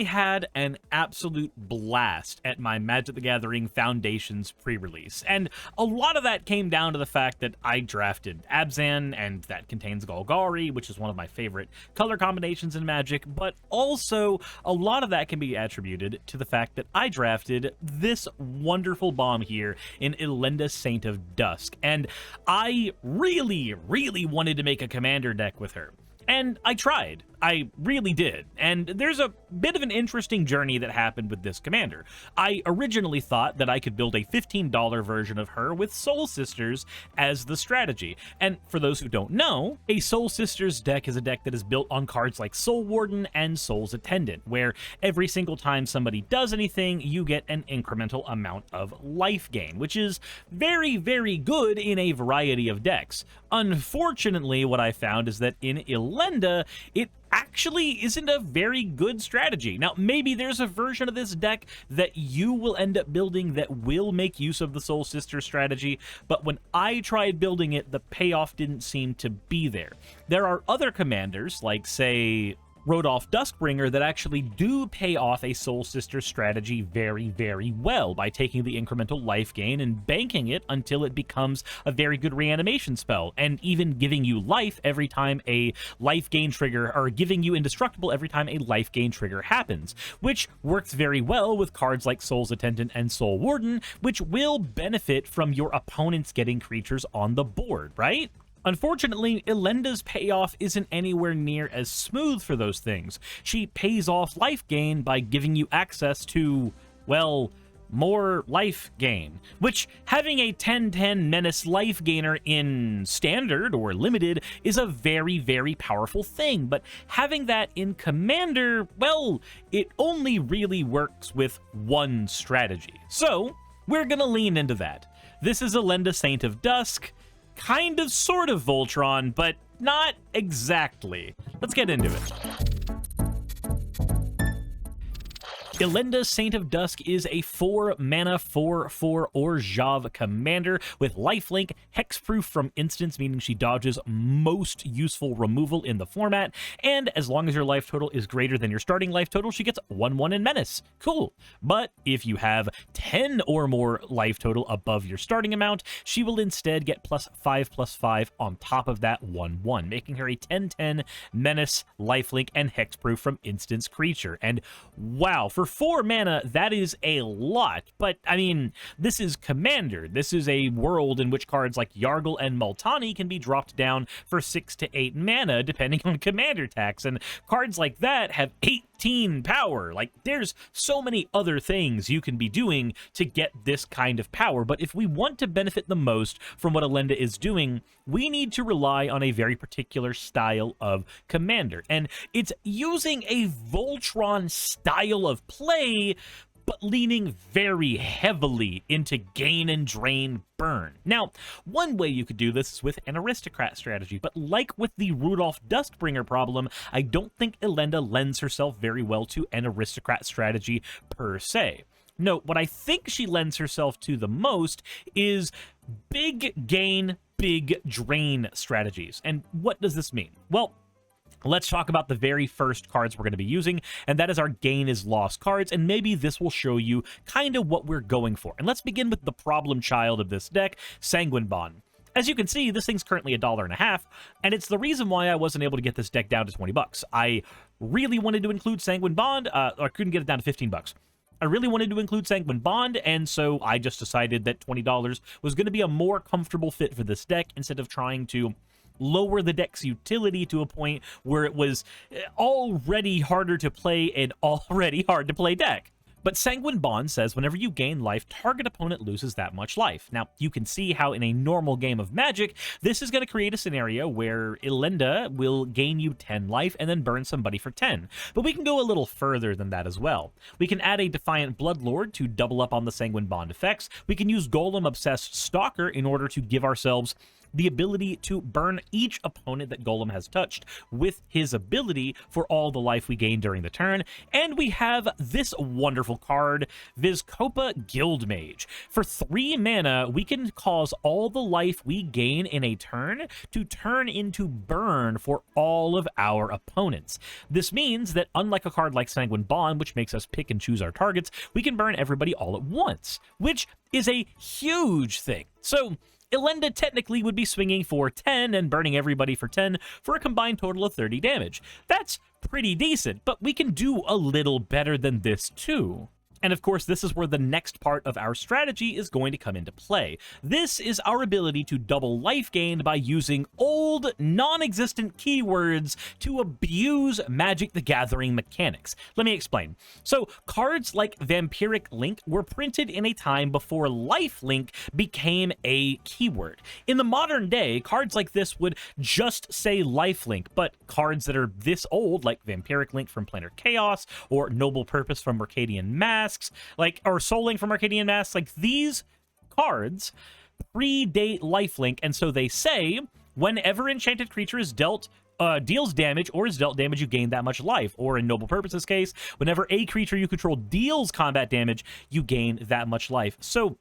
I had an absolute blast at my Magic the Gathering Foundations pre-release, and a lot of that came down to the fact that I drafted Abzan, and that contains Golgari, which is one of my favorite color combinations in Magic, but also a lot of that can be attributed to the fact that I drafted this wonderful bomb here in Elenda, Saint of Dusk, and I really wanted to make a commander deck with her. And I tried. I really did. And there's a bit of an interesting journey that happened with this commander. I originally thought that I could build a $15 version of her with Soul Sisters as the strategy. And for those who don't know, a Soul Sisters deck is a deck that is built on cards like Soul Warden and Soul's Attendant, where every single time somebody does anything, you get an incremental amount of life gain, which is very good in a variety of decks. Unfortunately, what I found is that in Elenda, it actually isn't a very good strategy. Now, maybe there's a version of this deck that you will end up building that will make use of the Soul Sister strategy, but when I tried building it, the payoff didn't seem to be there. There are other commanders, like, say, Rodolph Duskbringer, that actually do pay off a Soul Sister strategy very well by taking the incremental life gain and banking it until it becomes a very good reanimation spell, and even giving you life every time a life gain trigger, or giving you indestructible every time a life gain trigger happens, which works very well with cards like Soul's Attendant and Soul Warden, which will benefit from your opponents getting creatures on the board, right? Unfortunately, Elenda's payoff isn't anywhere near as smooth for those things. She pays off life gain by giving you access to, well, more life gain, which having a 10/10 menace life gainer in standard or limited is a very powerful thing, but having that in commander, well, it only really works with one strategy. So we're gonna lean into that. This is Elenda, Saint of Dusk, kind of sort of Voltron, but not exactly. Let's get into it. Elenda, Saint of Dusk is a 4-mana 4/4 Orjav commander with lifelink, hexproof from instants, meaning she dodges most useful removal in the format, and as long as your life total is greater than your starting life total, she gets 1/1 in Menace. Cool. But if you have 10 or more life total above your starting amount, she will instead get +5/+5 on top of that 1/1, making her a 10/10 Menace, lifelink, and hexproof from instants creature. And wow, for 4 mana, that is a lot, but I mean, this is Commander. This is a world in which cards like Yargle and Multani can be dropped down for 6 to 8 mana, depending on Commander tax, and cards like that have 18 power. Like, there's so many other things you can be doing to get this kind of power, but if we want to benefit the most from what Elenda is doing, we need to rely on a very particular style of Commander, and it's using a Voltron style of play, but leaning very heavily into gain and drain burn. Now, one way you could do this is with an aristocrat strategy, but like with the Rudolph Duskbringer problem, I don't think Elenda lends herself very well to an aristocrat strategy per se. No, what I think she lends herself to the most is big gain, big drain strategies. And what does this mean? Well, let's talk about the very first cards we're going to be using, and that is our Gain is Lost cards, and maybe this will show you kind of what we're going for. And let's begin with the problem child of this deck, Sanguine Bond. As you can see, this thing's currently $1.50, and it's the reason why I wasn't able to get this deck down to 20 bucks. I really wanted to include Sanguine Bond, or I couldn't get it down to 15 bucks. I really wanted to include Sanguine Bond, and so I just decided that $20 was going to be a more comfortable fit for this deck instead of trying to lower the deck's utility to a point where it was already harder to play an already hard to play deck. But Sanguine Bond says whenever you gain life, target opponent loses that much life. Now, you can see how in a normal game of Magic, this is going to create a scenario where Elenda will gain you 10 life and then burn somebody for 10. But we can go a little further than that as well. We can add a Defiant Bloodlord to double up on the Sanguine Bond effects. We can use Golem Obsessed Stalker in order to give ourselves the ability to burn each opponent that Golem has touched with his ability for all the life we gain during the turn. And we have this wonderful card, Vizkopa Guildmage. For 3 mana, we can cause all the life we gain in a turn to turn into burn for all of our opponents. This means that unlike a card like Sanguine Bond, which makes us pick and choose our targets, we can burn everybody all at once, which is a huge thing. So Elenda technically would be swinging for 10 and burning everybody for 10 for a combined total of 30 damage. That's pretty decent, but we can do a little better than this too. And of course, this is where the next part of our strategy is going to come into play. This is our ability to double life gained by using old, non-existent keywords to abuse Magic the Gathering mechanics. Let me explain. So, cards like Vampiric Link were printed in a time before lifelink became a keyword. In the modern day, cards like this would just say lifelink, but cards that are this old, like Vampiric Link from Planar Chaos, or Noble Purpose from Mercadian Masks, or Soul Link from Arcadian Masks, like these cards predate lifelink, and so they say whenever enchanted creature is dealt deals damage or is dealt damage, you gain that much life. Or in Noble Purpose's case, whenever a creature you control deals combat damage, you gain that much life. So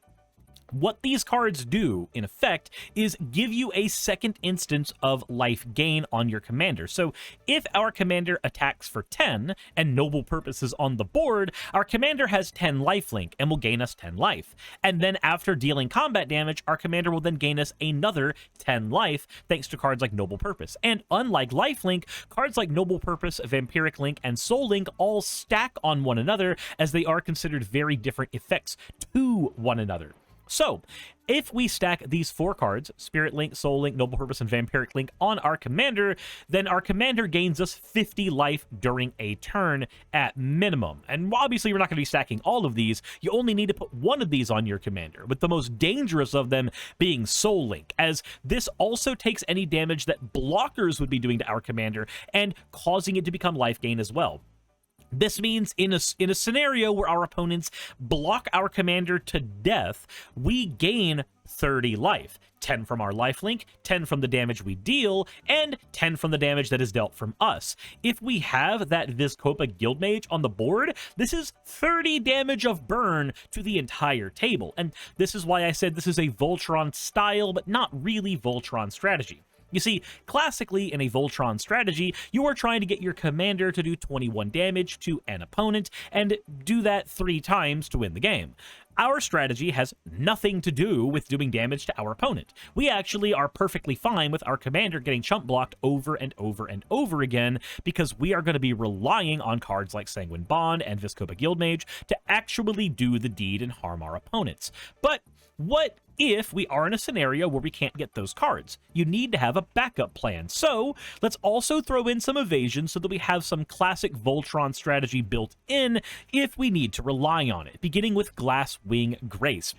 what these cards do, in effect, is give you a second instance of life gain on your commander. So if our commander attacks for 10 and Noble Purpose is on the board, our commander has 10 lifelink and will gain us 10 life. And then after dealing combat damage, our commander will then gain us another 10 life thanks to cards like Noble Purpose. And unlike lifelink, cards like Noble Purpose, Vampiric Link, and Soul Link all stack on one another, as they are considered very different effects to one another. So, if we stack these 4 cards, Spirit Link, Soul Link, Noble Purpose, and Vampiric Link, on our commander, then our commander gains us 50 life during a turn at minimum. And obviously, we're not going to be stacking all of these. You only need to put one of these on your commander, with the most dangerous of them being Soul Link, as this also takes any damage that blockers would be doing to our commander and causing it to become life gain as well. This means in a scenario where our opponents block our commander to death, we gain 30 life. 10 from our lifelink, 10 from the damage we deal, and 10 from the damage that is dealt from us. If we have that Vizkopa Guildmage on the board, this is 30 damage of burn to the entire table. And this is why I said this is a Voltron style, but not really Voltron strategy. You see, classically in a Voltron strategy, you are trying to get your commander to do 21 damage to an opponent, and do that 3 times to win the game. Our strategy has nothing to do with doing damage to our opponent. We actually are perfectly fine with our commander getting chump blocked over and over and over again, because we are going to be relying on cards like Sanguine Bond and Vizkopa Guildmage to actually do the deed and harm our opponents. But what if we are in a scenario where we can't get those cards? You need to have a backup plan. So let's also throw in some evasion so that we have some classic Voltron strategy built in if we need to rely on it, beginning with Glasswing Grace.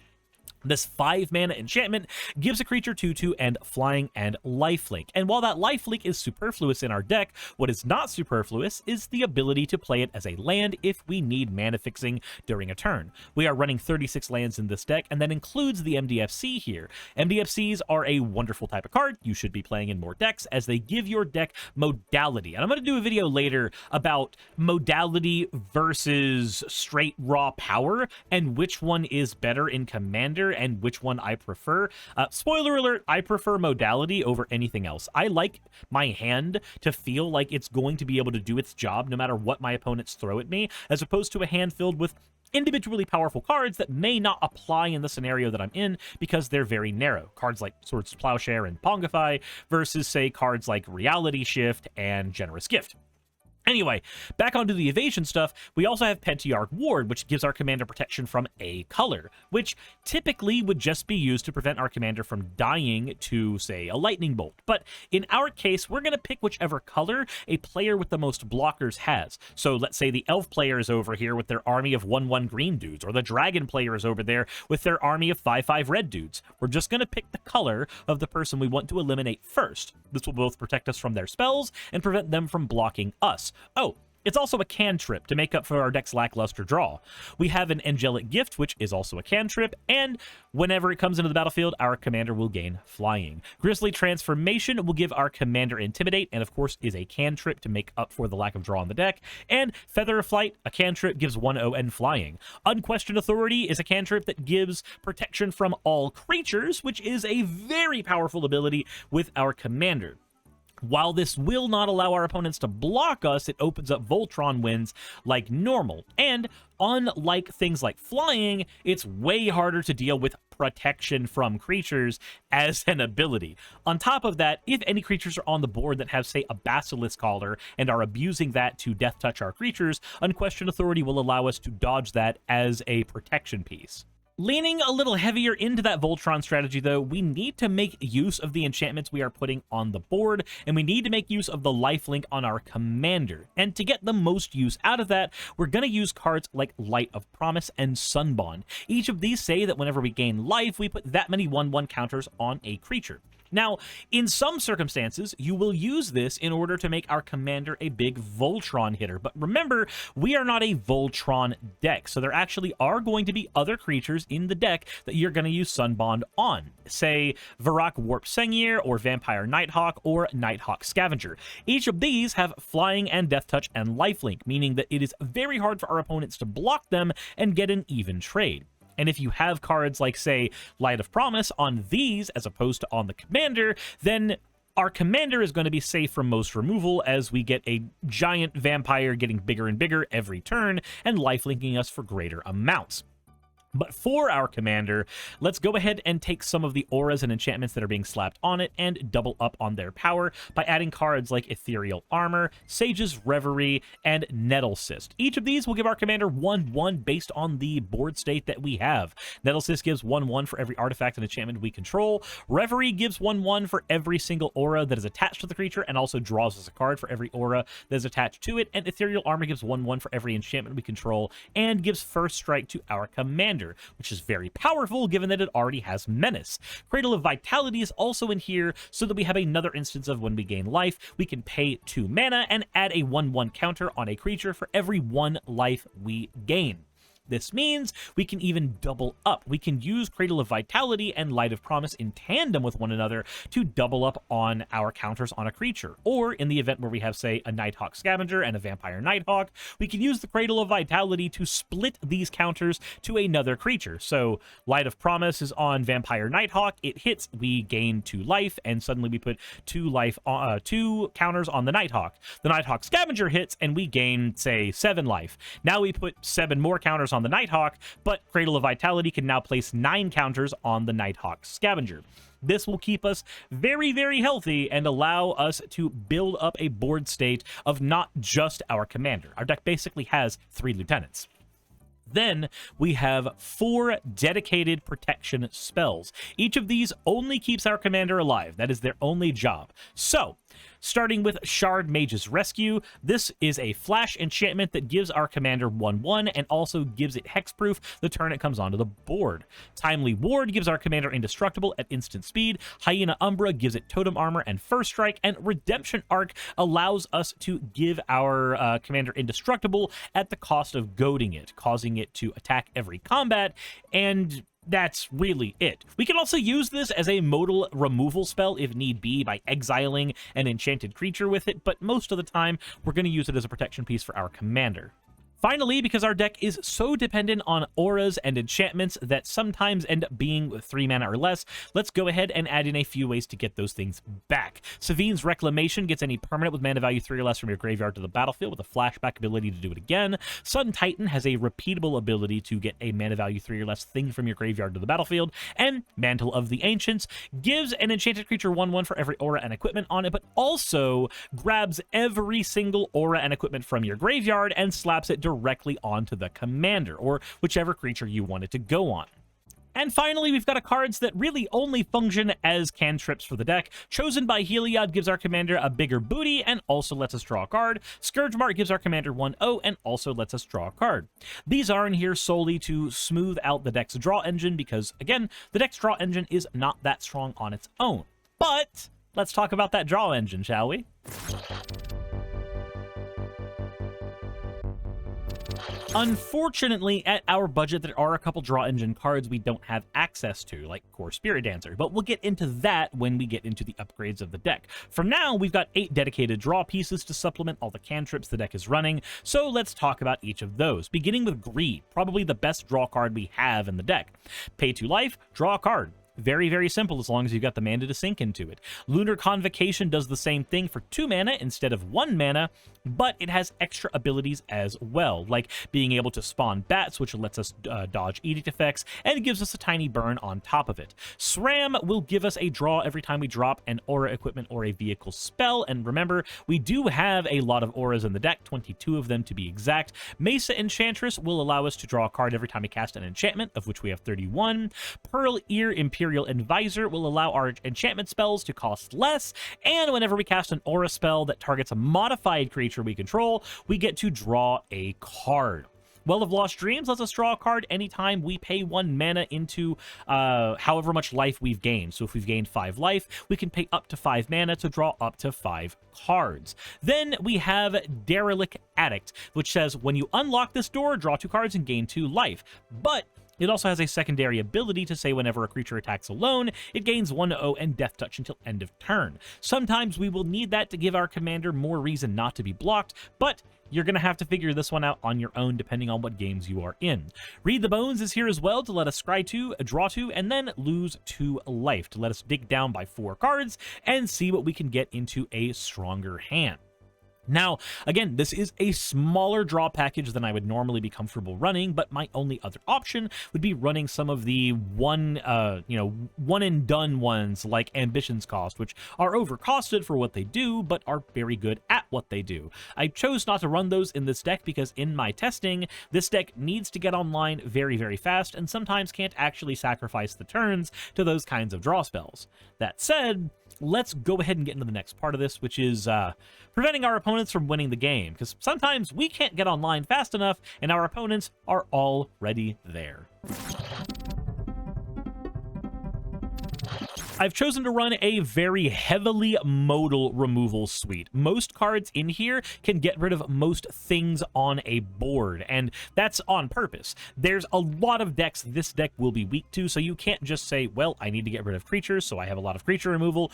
This 5-mana enchantment gives a creature 2/2 and flying and lifelink. And while that lifelink is superfluous in our deck, what is not superfluous is the ability to play it as a land if we need mana fixing during a turn. We are running 36 lands in this deck, and that includes the MDFC here. MDFCs are a wonderful type of card you should be playing in more decks, as they give your deck modality. And I'm going to do a video later about modality versus straight raw power, and which one is better in Commander and which one I prefer. Spoiler alert, I prefer modality over anything else. I like my hand to feel like it's going to be able to do its job no matter what my opponents throw at me, as opposed to a hand filled with individually powerful cards that may not apply in the scenario that I'm in because they're very narrow. Cards like Swords Plowshare and Pongify versus, say, cards like Reality Shift and Generous Gift. Anyway, back onto the evasion stuff, we also have Pentayard Ward, which gives our commander protection from a color, which typically would just be used to prevent our commander from dying to, say, a lightning bolt. But in our case, we're going to pick whichever color a player with the most blockers has. So let's say the elf player is over here with their army of 1/1 green dudes, or the dragon player is over there with their army of 5/5 red dudes. We're just going to pick the color of the person we want to eliminate first. This will both protect us from their spells and prevent them from blocking us. Oh, It's also a cantrip to make up for our deck's lackluster draw. We have an Angelic Gift, which is also a cantrip, and whenever it comes into the battlefield, our commander will gain flying. Grisly Transformation will give our commander Intimidate, and of course is a cantrip to make up for the lack of draw on the deck. And Feather of Flight, a cantrip, gives 1/0 and flying. Unquestioned Authority is a cantrip that gives protection from all creatures, which is a very powerful ability with our commander. While this will not allow our opponents to block us, it opens up Voltron winds like normal. And unlike things like flying, it's way harder to deal with protection from creatures as an ability. On top of that, if any creatures are on the board that have, say, a Basilisk Caller and are abusing that to death touch our creatures, Unquestioned Authority will allow us to dodge that as a protection piece. Leaning a little heavier into that Voltron strategy, though, we need to make use of the enchantments we are putting on the board, and we need to make use of the lifelink on our commander. And to get the most use out of that, we're going to use cards like Light of Promise and Sunbond. Each of these say that whenever we gain life, we put that many 1/1 counters on a creature. Now, in some circumstances, you will use this in order to make our commander a big Voltron hitter. But remember, we are not a Voltron deck, so there actually are going to be other creatures in the deck that you're going to use Sunbond on. Say, Varrock Warp Sengir, or Vampire Nighthawk, or Nighthawk Scavenger. Each of these have flying and death touch and lifelink, meaning that it is very hard for our opponents to block them and get an even trade. And if you have cards like, say, Light of Promise on these as opposed to on the commander, then our commander is going to be safe from most removal as we get a giant vampire getting bigger and bigger every turn and lifelinking us for greater amounts. But for our commander, let's go ahead and take some of the auras and enchantments that are being slapped on it and double up on their power by adding cards like Ethereal Armor, Sage's Reverie, and Nettlecyst. Each of these will give our commander 1/1 based on the board state that we have. Nettlecyst gives 1/1 for every artifact and enchantment we control. Reverie gives 1/1 for every single aura that is attached to the creature and also draws us a card for every aura that is attached to it. And Ethereal Armor gives 1/1 for every enchantment we control and gives First Strike to our commander, which is very powerful given that it already has Menace. Cradle of Vitality is also in here so that we have another instance of when we gain life, we can pay 2 mana and add a 1/1 counter on a creature for every 1 life we gain. This means we can even double up. We can use Cradle of Vitality and Light of Promise in tandem with one another to double up on our counters on a creature. Or in the event where we have, say, a Nighthawk Scavenger and a Vampire Nighthawk, we can use the Cradle of Vitality to split these counters to another creature. So Light of Promise is on Vampire Nighthawk. It hits, we gain 2 life, and suddenly we put 2 counters on the Nighthawk. The Nighthawk Scavenger hits, and we gain, say, 7 life. Now we put 7 more counters on the Nighthawk, but Cradle of Vitality can now place 9 counters on the Nighthawk Scavenger. This will keep us very, very healthy and allow us to build up a board state of not just our commander. Our deck basically has 3 lieutenants. Then we have 4 dedicated protection spells. Each of these only keeps our commander alive. That is their only job. So, starting with Shard Mage's Rescue, this is a flash enchantment that gives our commander 1/1 and also gives it hexproof the turn it comes onto the board. Timely Ward gives our commander indestructible at instant speed. Hyena Umbra gives it totem armor and first strike, and Redemption Arc allows us to give our commander indestructible at the cost of goading it, causing it to attack every combat, and that's really it. We can also use this as a modal removal spell if need be by exiling an enchanted creature with it, but most of the time we're going to use it as a protection piece for our commander. Finally, because our deck is so dependent on auras and enchantments that sometimes end up being 3 mana or less, let's go ahead and add in a few ways to get those things back. Savine's Reclamation gets any permanent with mana value 3 or less from your graveyard to the battlefield with a flashback ability to do it again. Sun Titan has a repeatable ability to get a mana value 3 or less thing from your graveyard to the battlefield. And Mantle of the Ancients gives an enchanted creature 1/1 for every aura and equipment on it, but also grabs every single aura and equipment from your graveyard and slaps it directly onto the commander, or whichever creature you want it to go on. And finally, we've got cards that really only function as cantrips for the deck. Chosen by Heliod gives our commander a bigger booty and also lets us draw a card. Scourge Mark gives our commander 1/0 and also lets us draw a card. These are in here solely to smooth out the deck's draw engine because, again, the deck's draw engine is not that strong on its own. But let's talk about that draw engine, shall we? Unfortunately, at our budget, there are a couple draw engine cards we don't have access to, like Core Spirit Dancer, but we'll get into that when we get into the upgrades of the deck. For now, we've got 8 dedicated draw pieces to supplement all the cantrips the deck is running, so let's talk about each of those, beginning with Greed, probably the best draw card we have in the deck. Pay 2 life, draw a card. Very, very simple as long as you've got the mana to sink into it. Lunar Convocation does the same thing for 2 mana instead of 1 mana, but it has extra abilities as well, like being able to spawn bats, which lets us dodge edict effects, and gives us a tiny burn on top of it. SRAM will give us a draw every time we drop an aura, equipment, or a vehicle spell, and remember, we do have a lot of auras in the deck, 22 of them to be exact. Mesa Enchantress will allow us to draw a card every time we cast an enchantment, of which we have 31. Pearl Ear Imperial Advisor will allow our enchantment spells to cost less, and whenever we cast an aura spell that targets a modified creature we control, we get to draw a card. Well of Lost Dreams lets us draw a card anytime we pay 1 mana into however much life we've gained. So if we've gained 5 life, we can pay up to 5 mana to draw up to 5 cards. Then we have Derelict Addict, which says when you unlock this door, draw 2 cards and gain 2 life. But it also has a secondary ability to say whenever a creature attacks alone, it gains 1/0 and Death Touch until end of turn. Sometimes we will need that to give our commander more reason not to be blocked, but you're going to have to figure this one out on your own depending on what games you are in. Read the Bones is here as well to let us scry 2, draw 2, and then lose 2 life to let us dig down by 4 cards and see what we can get into a stronger hand. Now, again, this is a smaller draw package than I would normally be comfortable running, but my only other option would be running some of the one and done ones like Ambition's Cost, which are overcosted for what they do, but are very good at what they do. I chose not to run those in this deck because in my testing, this deck needs to get online very, very fast and sometimes can't actually sacrifice the turns to those kinds of draw spells. That said, let's go ahead and get into the next part of this, which is preventing our opponents from winning the game, because sometimes we can't get online fast enough and our opponents are already there. I've chosen to run a very heavily modal removal suite. Most cards in here can get rid of most things on a board, and that's on purpose. There's a lot of decks this deck will be weak to, so you can't just say, well, I need to get rid of creatures, so I have a lot of creature removal.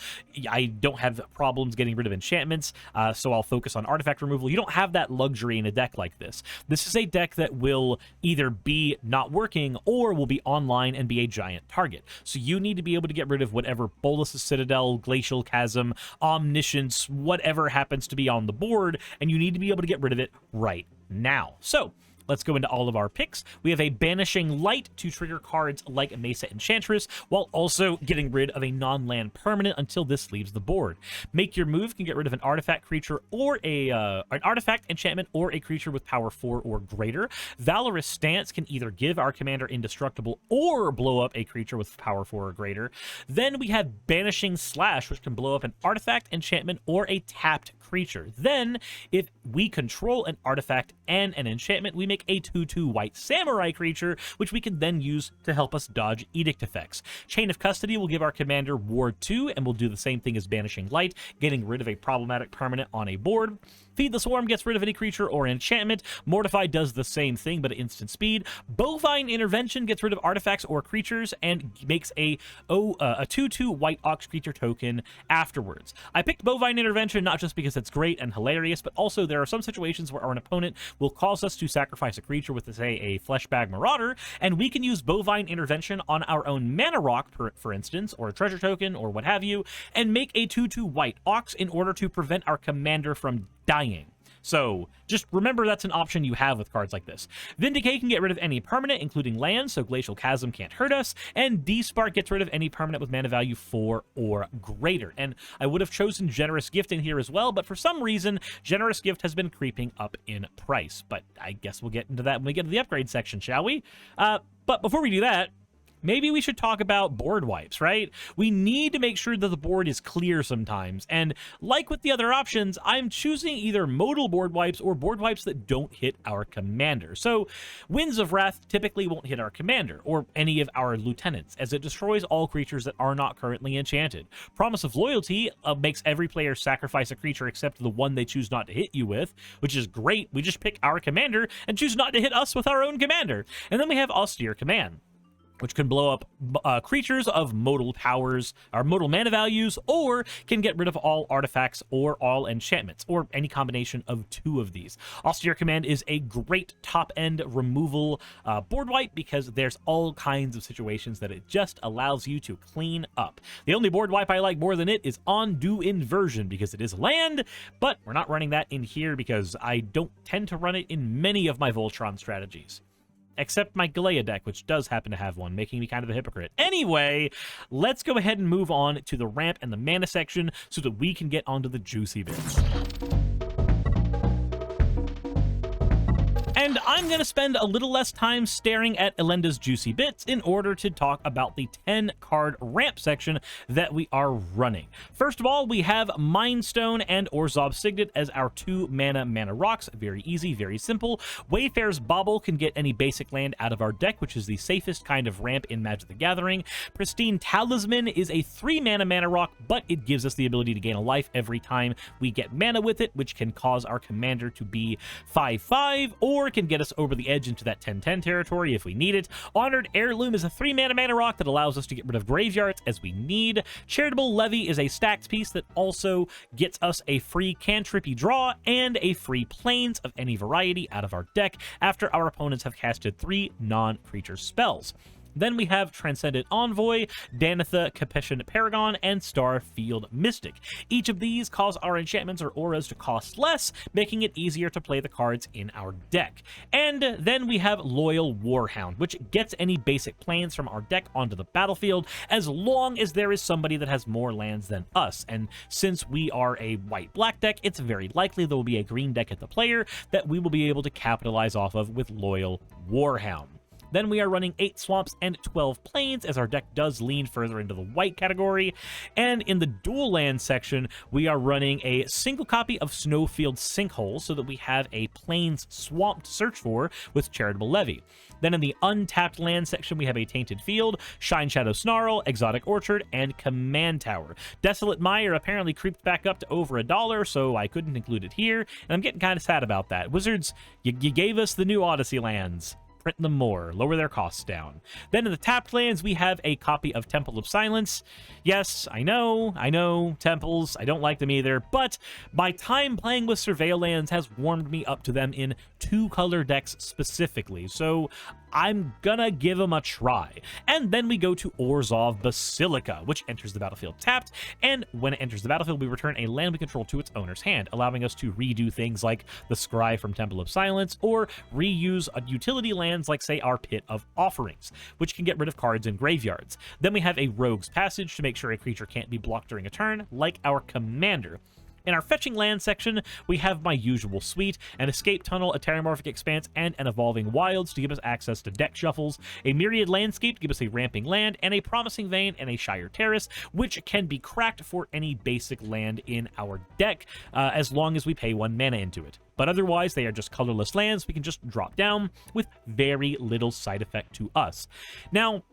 I don't have problems getting rid of enchantments, so I'll focus on artifact removal. You don't have that luxury in a deck like this. This is a deck that will either be not working or will be online and be a giant target. So you need to be able to get rid of whatever Bolas's Citadel, Glacial Chasm, Omniscience, whatever happens to be on the board, and you need to be able to get rid of it right now. So let's go into all of our picks. We have a Banishing Light to trigger cards like Mesa Enchantress, while also getting rid of a non-land permanent until this leaves the board. Make Your Move can get rid of an artifact creature or an artifact, enchantment, or a creature with power 4 or greater. Valorous Stance can either give our commander indestructible or blow up a creature with power 4 or greater. Then we have Banishing Slash, which can blow up an artifact, enchantment, or a tapped creature. Then, if we control an artifact and an enchantment, we make a 2/2 white samurai creature, which we can then use to help us dodge edict effects. Chain of Custody will give our commander Ward 2, and will do the same thing as Banishing Light, getting rid of a problematic permanent on a board. Feed the Swarm gets rid of any creature or enchantment. Mortify does the same thing, but at instant speed. Bovine Intervention gets rid of artifacts or creatures and makes a 2/2 white Ox creature token afterwards. I picked Bovine Intervention not just because it's great and hilarious, but also there are some situations where our opponent will cause us to sacrifice a creature with, say, a Fleshbag Marauder, and we can use Bovine Intervention on our own Mana Rock, for instance, or a treasure token, or what have you, and make a 2/2 white Ox in order to prevent our commander from dying. So just remember that's an option you have with cards like this. Vindicate can get rid of any permanent, including lands, so Glacial Chasm can't hurt us, and D-Spark gets rid of any permanent with mana value 4 or greater. And I would have chosen Generous Gift in here as well, but for some reason, Generous Gift has been creeping up in price. But I guess we'll get into that when we get to the upgrade section, shall we? But before we do that, maybe we should talk about board wipes, right? We need to make sure that the board is clear sometimes, and like with the other options, I'm choosing either modal board wipes or board wipes that don't hit our commander. So, Winds of Wrath typically won't hit our commander, or any of our lieutenants, as it destroys all creatures that are not currently enchanted. Promise of Loyalty makes every player sacrifice a creature except the one they choose not to hit you with, which is great. We just pick our commander and choose not to hit us with our own commander. And then we have Austere Command, which can blow up creatures of modal powers, or modal mana values, or can get rid of all artifacts or all enchantments, or any combination of two of these. Austere Command is a great top-end removal board wipe because there's all kinds of situations that it just allows you to clean up. The only board wipe I like more than it is Undo Inversion, because it is land, but we're not running that in here because I don't tend to run it in many of my Voltron strategies. Except my Galea deck, which does happen to have one, making me kind of a hypocrite. Anyway, let's go ahead and move on to the ramp and the mana section so that we can get onto the juicy bits. And I'm going to spend a little less time staring at Elenda's juicy bits in order to talk about the 10-card ramp section that we are running. First of all, we have Mind Stone and Orzhov Signet as our 2 mana rocks. Very easy, very simple. Wayfarer's Bauble can get any basic land out of our deck, which is the safest kind of ramp in Magic the Gathering. Pristine Talisman is a 3 mana rock, but it gives us the ability to gain a life every time we get mana with it, which can cause our commander to be 5/5, or can get us over the edge into that 10/10 territory if we need it. Honored Heirloom is a 3 mana rock that allows us to get rid of graveyards as we need. Charitable Levy is a stacked piece that also gets us a free cantrippy draw and a free planes of any variety out of our deck after our opponents have casted 3 non-creature spells. Then we have Transcendent Envoy, Danitha Capetian Paragon, and Starfield Mystic. Each of these cause our enchantments or auras to cost less, making it easier to play the cards in our deck. And then we have Loyal Warhound, which gets any basic planes from our deck onto the battlefield as long as there is somebody that has more lands than us. And since we are a white-black deck, it's very likely there will be a green deck at the player that we will be able to capitalize off of with Loyal Warhound. Then we are running 8 swamps and 12 plains, as our deck does lean further into the white category. And in the dual land section, we are running a single copy of Snowfield Sinkhole, so that we have a plains swamp to search for with Charitable Levy. Then in the untapped land section, we have a Tainted Field, Shine Shadow Snarl, Exotic Orchard, and Command Tower. Desolate Mire apparently creeped back up to over $1, so I couldn't include it here, and I'm getting kind of sad about that. Wizards, you gave us the new Odyssey lands. Print them more, lower their costs down. Then in the tapped lands, we have a copy of Temple of Silence. Yes, I know, temples, I don't like them either, but my time playing with Surveil lands has warmed me up to them in 2-color decks specifically, so I'm gonna give them a try. And then we go to Orzhov Basilica, which enters the battlefield tapped, and when it enters the battlefield, we return a land we control to its owner's hand, allowing us to redo things like the Scry from Temple of Silence, or reuse a utility lands like, say, our Pit of Offerings, which can get rid of cards in graveyards. Then we have a Rogue's Passage to make sure a creature can't be blocked during a turn, like our commander. In our fetching land section, we have my usual suite, an Escape Tunnel, a Terramorphic Expanse, and an Evolving Wilds to give us access to deck shuffles, a Myriad Landscape to give us a Ramping Land, and a Promising Vein and a Shire Terrace, which can be cracked for any basic land in our deck, as long as we pay 1 mana into it. But otherwise, they are just colorless lands we can just drop down with very little side effect to us. Now,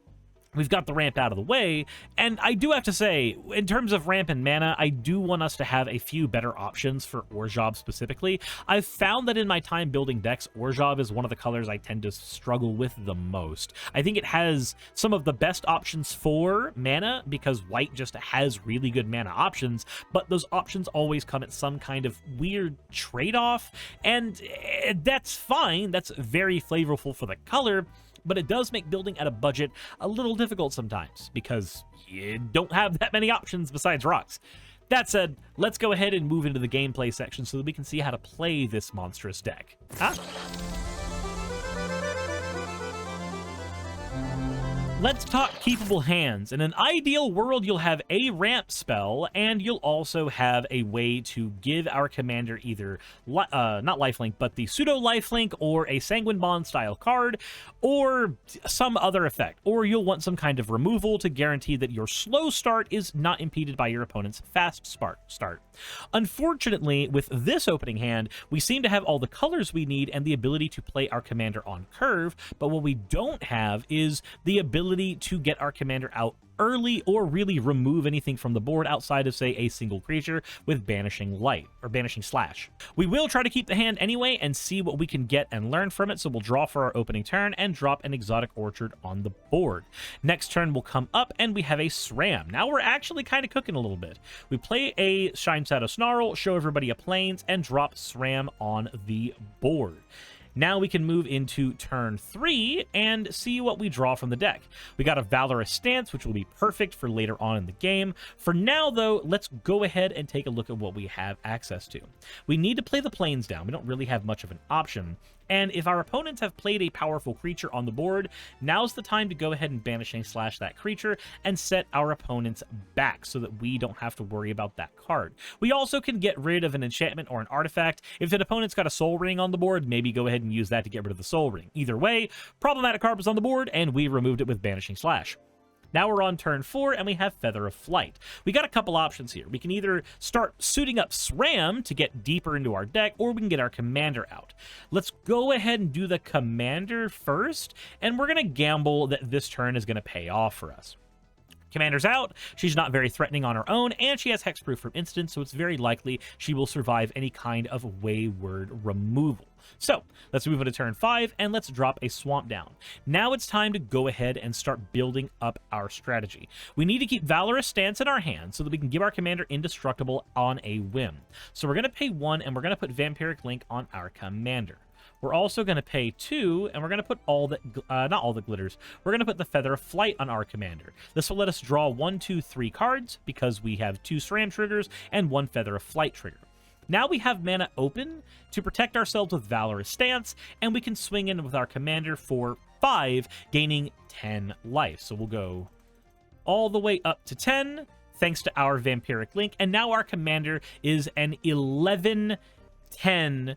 we've got the ramp out of the way, and I do have to say, in terms of ramp and mana, I do want us to have a few better options for Orzhov specifically. I've found that in my time building decks, Orzhov is one of the colors I tend to struggle with the most. I think it has some of the best options for mana, because white just has really good mana options, but those options always come at some kind of weird trade-off, and that's fine. That's very flavorful for the color, but it does make building at a budget a little difficult sometimes, because you don't have that many options besides rocks. That said, let's go ahead and move into the gameplay section so that we can see how to play this monstrous deck. Let's talk keepable hands. In an ideal world, you'll have a ramp spell, and you'll also have a way to give our commander either, not lifelink, but the pseudo lifelink, or a Sanguine Bond style card, or some other effect. Or you'll want some kind of removal to guarantee that your slow start is not impeded by your opponent's fast start. Unfortunately, with this opening hand, we seem to have all the colors we need and the ability to play our commander on curve, but what we don't have is the ability to get our commander out early or really remove anything from the board outside of, say, a single creature with Banishing Light or Banishing Slash. We will try to keep the hand anyway and see what we can get and learn from it, so we'll draw for our opening turn and drop an Exotic Orchard on the board. Next turn will come up and we have a SRAM. Now we're actually kind of cooking a little bit. We play a Shine Shadow Snarl, show everybody a Plains, and drop SRAM on the board. Now we can move into turn 3 and see what we draw from the deck. We got a Valorous Stance, which will be perfect for later on in the game. For now, though, let's go ahead and take a look at what we have access to. We need to play the Plains down. We don't really have much of an option. And if our opponents have played a powerful creature on the board, now's the time to go ahead and Banishing Slash that creature and set our opponents back so that we don't have to worry about that card. We also can get rid of an enchantment or an artifact. If an opponent's got a Soul Ring on the board, maybe go ahead and use that to get rid of the Soul Ring. Either way, problematic card was on the board, and we removed it with Banishing Slash. Now we're on turn 4, and we have Feather of Flight. We got a couple options here. We can either start suiting up SRAM to get deeper into our deck, or we can get our commander out. Let's go ahead and do the commander first, and we're going to gamble that this turn is going to pay off for us. Commander's out, she's not very threatening on her own, and she has hexproof from instant, so it's very likely she will survive any kind of wayward removal. So, let's move into turn 5, and let's drop a Swamp down. Now it's time to go ahead and start building up our strategy. We need to keep Valorous Stance in our hand so that we can give our commander indestructible on a whim. So we're going to pay 1, and we're going to put Vampiric Link on our commander. We're also going to pay 2, and we're going to put all the, not all the glitters, we're going to put the Feather of Flight on our commander. This will let us draw 1, 2, 3 cards because we have 2 SRAM triggers and 1 Feather of Flight trigger. Now we have mana open to protect ourselves with Valorous Stance, and we can swing in with our commander for 5, gaining 10 life. So we'll go all the way up to 10, thanks to our Vampiric Link, and now our commander is an 11-10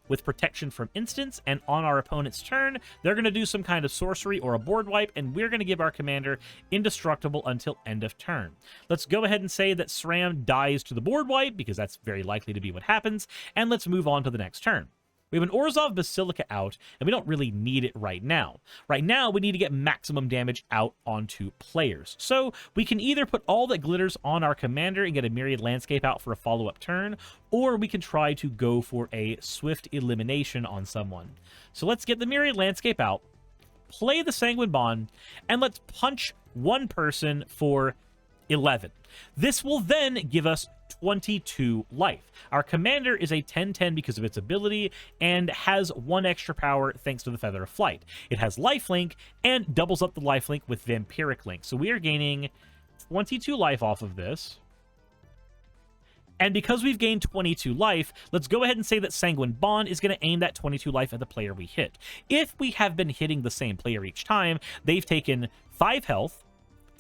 with protection from instants, and on our opponent's turn, they're going to do some kind of sorcery or a board wipe, and we're going to give our commander indestructible until end of turn. Let's go ahead and say that SRAM dies to the board wipe, because that's very likely to be what happens, and let's move on to the next turn. We have an Orzhov Basilica out, and we don't really need it right now. Right now, we need to get maximum damage out onto players. So we can either put all that glitters on our commander and get a Myriad Landscape out for a follow-up turn, or we can try to go for a swift elimination on someone. So let's get the Myriad Landscape out, play the Sanguine Bond, and let's punch one person for 11. This will then give us 22 life. Our commander is a 10-10 because of its ability and has 1 extra power thanks to the Feather of Flight. It has lifelink and doubles up the lifelink with Vampiric Link. So we are gaining 22 life off of this. And because we've gained 22 life, let's go ahead and say that Sanguine Bond is going to aim that 22 life at the player we hit. If we have been hitting the same player each time, they've taken 5 health,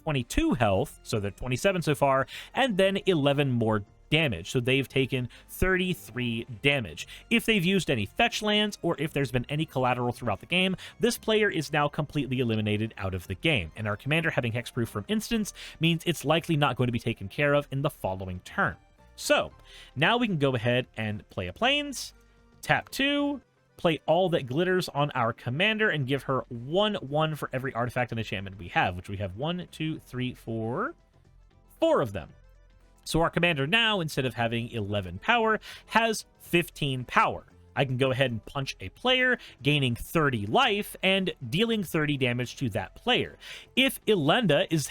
22 health, so they're 27 so far, and then 11 more damage, so they've taken 33 damage. If they've used any fetch lands, or if there's been any collateral throughout the game, this player is now completely eliminated out of the game, and our commander having hexproof from instants means it's likely not going to be taken care of in the following turn. So, now we can go ahead and play a Plains, tap 2, play all that glitters on our commander, and give her 1/1 for every artifact and enchantment we have, which we have 1, 2, 3, 4 of them. So our commander now, instead of having 11 power, has 15 power. I can go ahead and punch a player, gaining 30 life and dealing 30 damage to that player. If Elenda is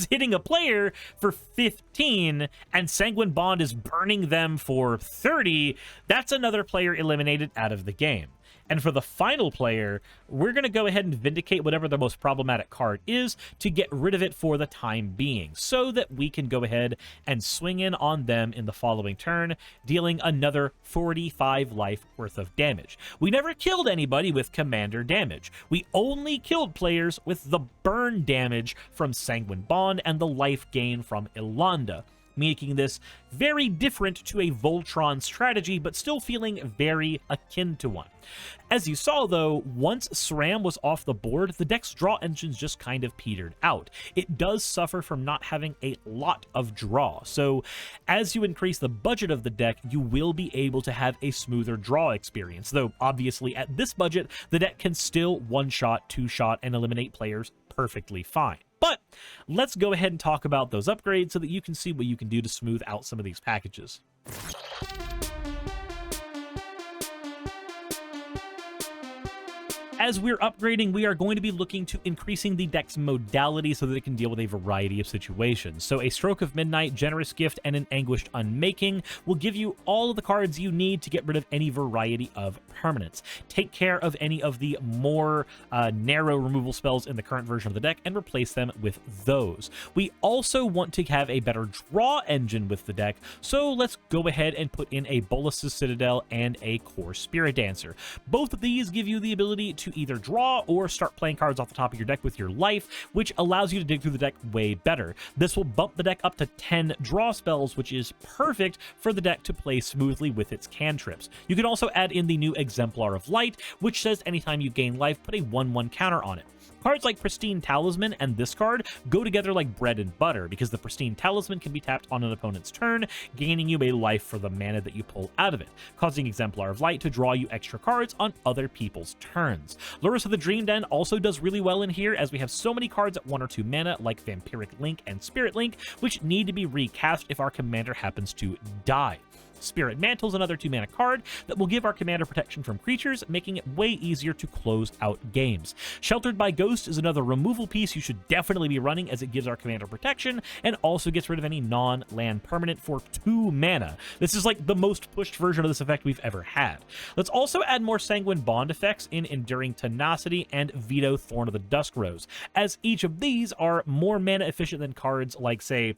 hitting a player for 15 and Sanguine Bond is burning them for 30, that's another player eliminated out of the game. And for the final player, we're going to go ahead and vindicate whatever the most problematic card is to get rid of it for the time being, so that we can go ahead and swing in on them in the following turn, dealing another 45 life worth of damage. We never killed anybody with commander damage. We only killed players with the burn damage from Sanguine Bond and the life gain from Elenda, making this very different to a Voltron strategy, but still feeling very akin to one. As you saw, though, once SRAM was off the board, the deck's draw engines just kind of petered out. It does suffer from not having a lot of draw, so as you increase the budget of the deck, you will be able to have a smoother draw experience, though obviously at this budget, the deck can still one-shot, two-shot, and eliminate players perfectly fine. But let's go ahead and talk about those upgrades so that you can see what you can do to smooth out some of these packages. As we're upgrading, we are going to be looking to increasing the deck's modality so that it can deal with a variety of situations. So a Stroke of Midnight, Generous Gift, and an Anguished Unmaking will give you all of the cards you need to get rid of any variety of permanents. Take care of any of the more narrow removal spells in the current version of the deck and replace them with those. We also want to have a better draw engine with the deck, so let's go ahead and put in a Bolus's Citadel and a Core Spirit Dancer. Both of these give you the ability to either draw or start playing cards off the top of your deck with your life, which allows you to dig through the deck way better. This will bump the deck up to 10 draw spells, which is perfect for the deck to play smoothly with its cantrips. You can also add in the new Exemplar of Light, which says anytime you gain life, put a 1/1 counter on it. Cards like Pristine Talisman and this card go together like bread and butter, because the Pristine Talisman can be tapped on an opponent's turn, gaining you a life for the mana that you pull out of it, causing Exemplar of Light to draw you extra cards on other people's turns. Lurrus of the Dream Den also does really well in here, as we have so many cards at 1 or 2 mana, like Vampiric Link and Spirit Link, which need to be recast if our commander happens to die. Spirit Mantle is another 2-mana card that will give our commander protection from creatures, making it way easier to close out games. Sheltered by Ghost is another removal piece you should definitely be running, as it gives our commander protection and also gets rid of any non-land permanent for 2 mana. This is like the most pushed version of this effect we've ever had. Let's also add more Sanguine Bond effects in Enduring Tenacity and Veto Thorn of the Dusk Rose, as each of these are more mana efficient than cards like, say,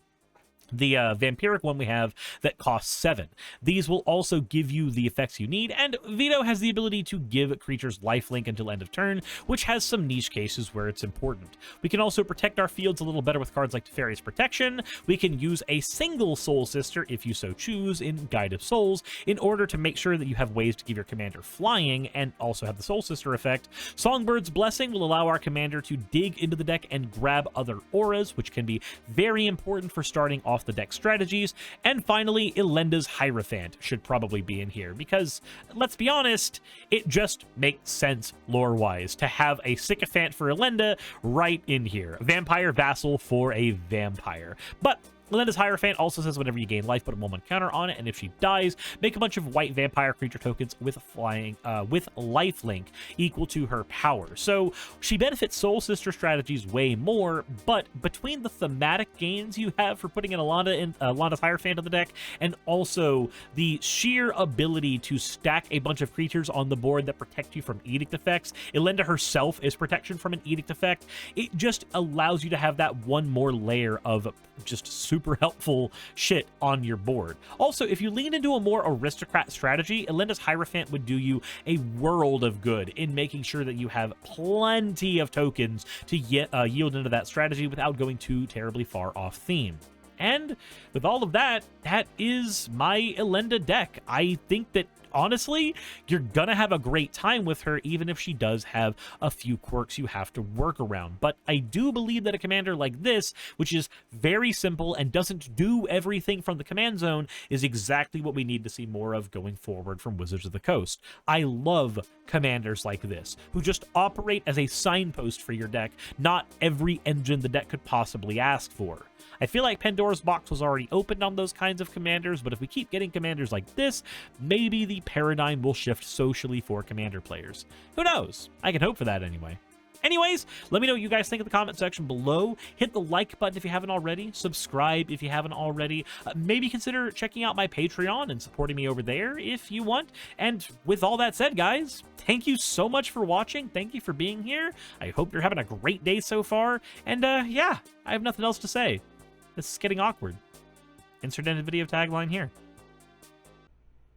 the Vampiric one we have that costs 7. These will also give you the effects you need, and Veto has the ability to give creatures lifelink until end of turn, which has some niche cases where it's important. We can also protect our fields a little better with cards like Teferi's Protection. We can use a single Soul Sister, if you so choose, in Guide of Souls, in order to make sure that you have ways to give your commander flying and also have the Soul Sister effect. Songbird's Blessing will allow our commander to dig into the deck and grab other auras, which can be very important for starting off the deck strategies. And finally, Elenda's Hierophant should probably be in here, because let's be honest, it just makes sense lore-wise to have a Sycophant for Elenda right in here. Vampire Vassal for a vampire. But Elenda's Hierophant also says whenever you gain life, put a 1/1 counter on it, and if she dies, make a bunch of white vampire creature tokens with flying, with lifelink equal to her power. So she benefits Soul Sister strategies way more, but between the thematic gains you have for putting in Elenda's Hierophant on the deck, and also the sheer ability to stack a bunch of creatures on the board that protect you from edict effects, Elenda herself is protection from an edict effect, it just allows you to have that one more layer of just super helpful shit on your board. Also, if you lean into a more aristocrat strategy, Elenda's Hierophant would do you a world of good in making sure that you have plenty of tokens to yield into that strategy without going too terribly far off theme. And with all of that, that is my Elenda deck. I think that honestly, you're gonna have a great time with her, even if she does have a few quirks you have to work around. But I do believe that a commander like this, which is very simple and doesn't do everything from the command zone, is exactly what we need to see more of going forward from Wizards of the Coast. I love commanders like this, who just operate as a signpost for your deck, not every engine the deck could possibly ask for. I feel like Pandora's box was already opened on those kinds of commanders, but if we keep getting commanders like this, maybe the paradigm will shift socially for commander players. Who knows? I can hope for that anyway. Anyways, let me know what you guys think in the comment section below. Hit the like button if you haven't already. Subscribe if you haven't already. Maybe consider checking out my Patreon and supporting me over there if you want. And with all that said, guys, thank you so much for watching. Thank you for being here. I hope you're having a great day so far. And yeah, I have nothing else to say. This is getting awkward. Insert end video tagline here.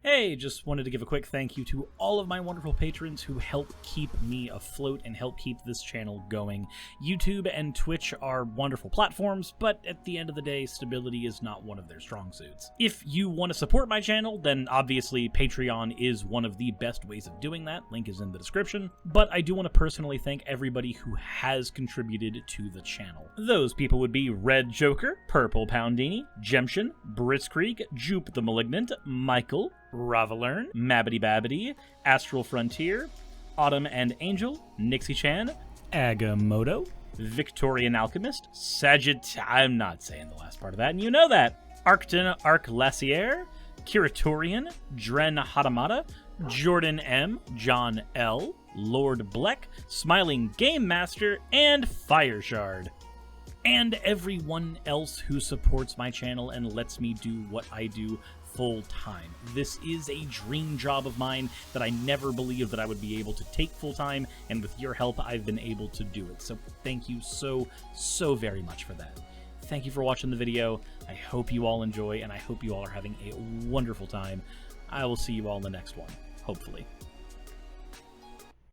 Hey, just wanted to give a quick thank you to all of my wonderful patrons who help keep me afloat and help keep this channel going. YouTube and Twitch are wonderful platforms, but at the end of the day, stability is not one of their strong suits. If you want to support my channel, then obviously Patreon is one of the best ways of doing that. Link is in the description. But I do want to personally thank everybody who has contributed to the channel. Those people would be Red Joker, Purple Poundini, Jemshin, Britzkrieg, Jupe the Malignant, Michael, Ravalern, Mabbity Babbity, Astral Frontier, Autumn and Angel, Nixie Chan, Agamotto, Victorian Alchemist, I'm not saying the last part of that, and you know that, Arcton Arclacier, Curatorian, Dren Hadamata, Jordan M, John L, Lord Bleck, Smiling Game Master, and Fireshard. And everyone else who supports my channel and lets me do what I do full-time. This is a dream job of mine that I never believed that I would be able to take full-time, and with your help, I've been able to do it. So thank you so very much for that. Thank you for watching the video. I hope you all enjoy, and I hope you all are having a wonderful time. I will see you all in the next one, hopefully.